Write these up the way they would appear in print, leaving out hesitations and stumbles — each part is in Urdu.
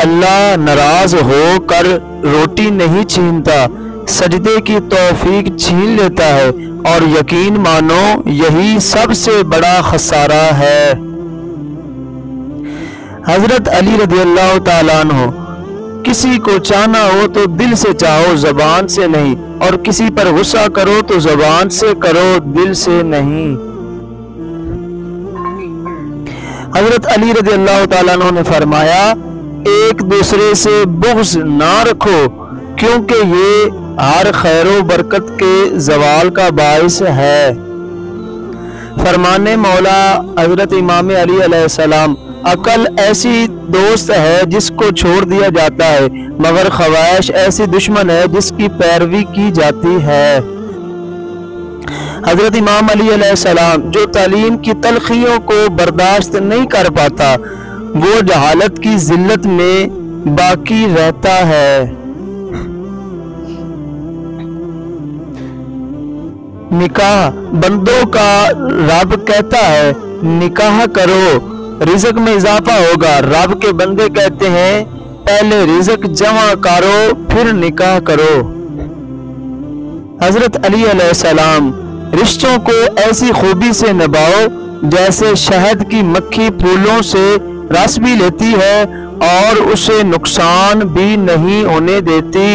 اللہ ناراض ہو کر روٹی نہیں چھینتا، سجدے کی توفیق چھین لیتا ہے، اور یقین مانو یہی سب سے بڑا خسارہ ہے۔ حضرت علی رضی اللہ تعالیٰ عنہ: کسی کو چاہنا ہو تو دل سے چاہو، زبان سے نہیں، اور کسی پر غصہ کرو تو زبان سے کرو، دل سے نہیں۔ حضرت علی رضی اللہ تعالیٰ عنہ نے فرمایا، ایک دوسرے سے بغض نہ رکھو، کیونکہ یہ ہر خیر و برکت کے زوال کا باعث ہے۔ فرمان مولا حضرت امام علی علیہ السلام: عقل ایسی دوست ہے جس کو چھوڑ دیا جاتا ہے، مگر خواہش ایسی دشمن ہے جس کی پیروی کی جاتی ہے۔ حضرت امام علی علیہ السلام: جو تعلیم کی تلخیوں کو برداشت نہیں کر پاتا، وہ جہالت کی ذلت میں باقی رہتا ہے۔ نکاح بندوں کا رب کہتا ہے نکاح کرو، رزق میں اضافہ ہوگا۔ رب کے بندے کہتے ہیں پہلے رزق جمع کرو پھر نکاح کرو۔ حضرت علی علیہ السلام: رشتوں کو ایسی خوبی سے نبھاؤ جیسے شہد کی مکھی پھولوں سے رس بھی لیتی ہے اور اسے نقصان بھی نہیں ہونے دیتی۔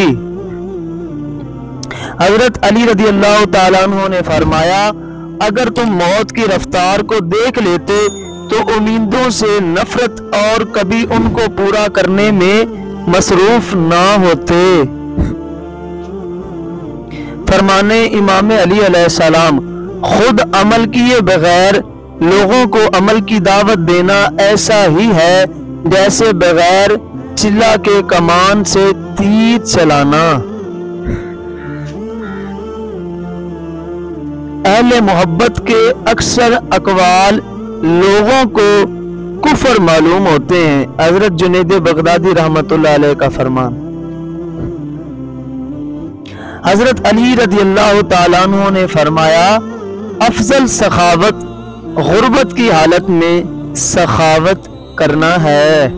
حضرت علی رضی اللہ تعالیٰ عنہ نے فرمایا، اگر تم موت کی رفتار کو دیکھ لیتے تو امیدوں سے نفرت اور کبھی ان کو پورا کرنے میں مصروف نہ ہوتے۔ فرمانے امام علی علیہ السلام: خود عمل کیے بغیر لوگوں کو عمل کی دعوت دینا ایسا ہی ہے جیسے بغیر چلہ کے کمان سے تیر چلانا۔ اہل محبت کے اکثر اقوال لوگوں کو کفر معلوم ہوتے ہیں۔ حضرت جنید بغدادی رحمۃ اللہ علیہ کا فرمان۔ حضرت علی رضی اللہ تعالیٰ عنہ نے فرمایا، افضل سخاوت غربت کی حالت میں سخاوت کرنا ہے۔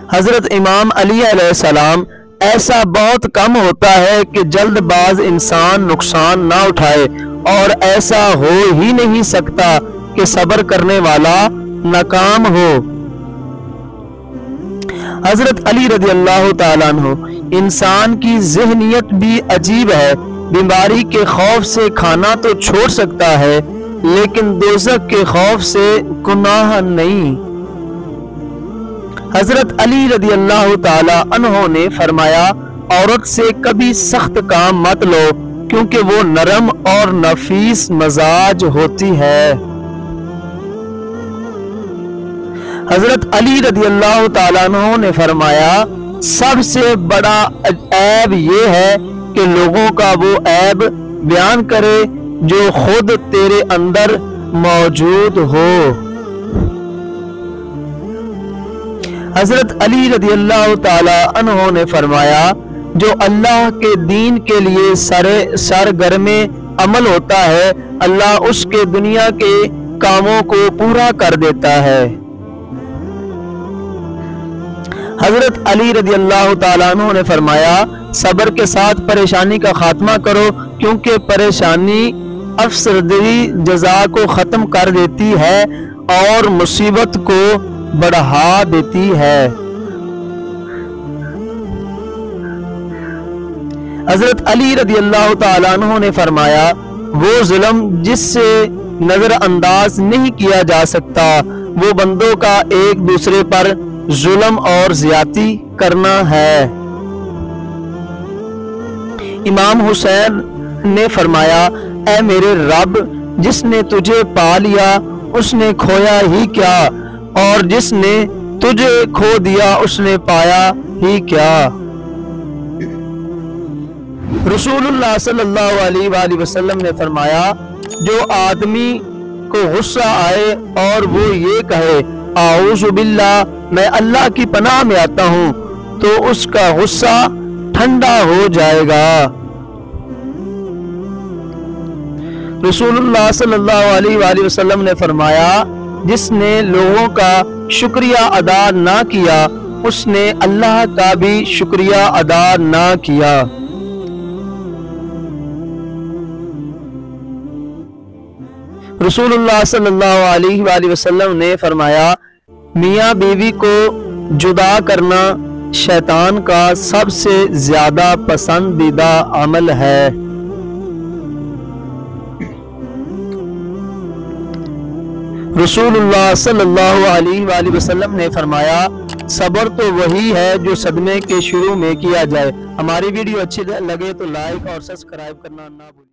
حضرت امام علی علیہ السلام: ایسا بہت کم ہوتا ہے کہ جلد باز انسان نقصان نہ اٹھائے، اور ایسا ہو ہی نہیں سکتا کہ صبر کرنے والا ناکام ہو۔ حضرت علی رضی اللہ تعالیٰ عنہ: انسان کی ذہنیت بھی عجیب ہے، بیماری کے خوف سے کھانا تو چھوڑ سکتا ہے لیکن دوزخ کے خوف سے گناہ نہیں۔ حضرت علی رضی اللہ تعالی عنہ نے فرمایا، عورت سے کبھی سخت کام مت لو کیونکہ وہ نرم اور نفیس مزاج ہوتی ہے۔ حضرت علی رضی اللہ تعالیٰ عنہ نے فرمایا، سب سے بڑا عیب یہ ہے کہ لوگوں کا وہ عیب بیان کرے جو خود تیرے اندر موجود ہو۔ حضرت علی رضی اللہ تعالی عنہ نے فرمایا، جو اللہ کے دین کے لیے سرگرم عمل ہوتا ہے، اللہ اس کے دنیا کے کاموں کو پورا کر دیتا ہے۔ حضرت علی رضی اللہ تعالیٰ عنہ نے فرمایا، صبر کے ساتھ پریشانی کا خاتمہ کرو کیونکہ پریشانی افسردگی جزا کو ختم کر دیتی ہے اور مصیبت کو بڑھا دیتی ہے۔ حضرت علی رضی اللہ تعالیٰ عنہ نے فرمایا، وہ ظلم جس سے نظر انداز نہیں کیا جا سکتا، وہ بندوں کا ایک دوسرے پر ظلم اور زیادتی کرنا ہے۔ امام حسین نے فرمایا، اے میرے رب، جس نے تجھے پا لیا اس نے کھویا ہی کیا، اور جس نے تجھے کھو دیا اس نے پایا ہی کیا۔ رسول اللہ صلی اللہ علیہ وآلہ وسلم نے فرمایا، جو آدمی کو غصہ آئے اور وہ یہ کہے، اعوذ باللہ، میں اللہ کی پناہ میں آتا ہوں، تو اس کا غصہ ٹھنڈا ہو جائے گا۔ رسول اللہ صلی اللہ علیہ وآلہ وسلم نے فرمایا جس نے لوگوں کا شکریہ ادا نہ کیا اس نے اللہ کا بھی شکریہ ادا نہ کیا۔ رسول اللہ صلی اللہ علیہ وآلہ وسلم نے فرمایا میاں بیوی کو جدا کرنا شیطان کا سب سے زیادہ پسندیدہ عمل ہے۔ رسول اللہ صلی اللہ علیہ وآلہ وسلم نے فرمایا صبر تو وہی ہے جو صدمے کے شروع میں کیا جائے۔ ہماری ویڈیو اچھی لگے تو لائک اور سبسکرائب کرنا نہ بھولیں۔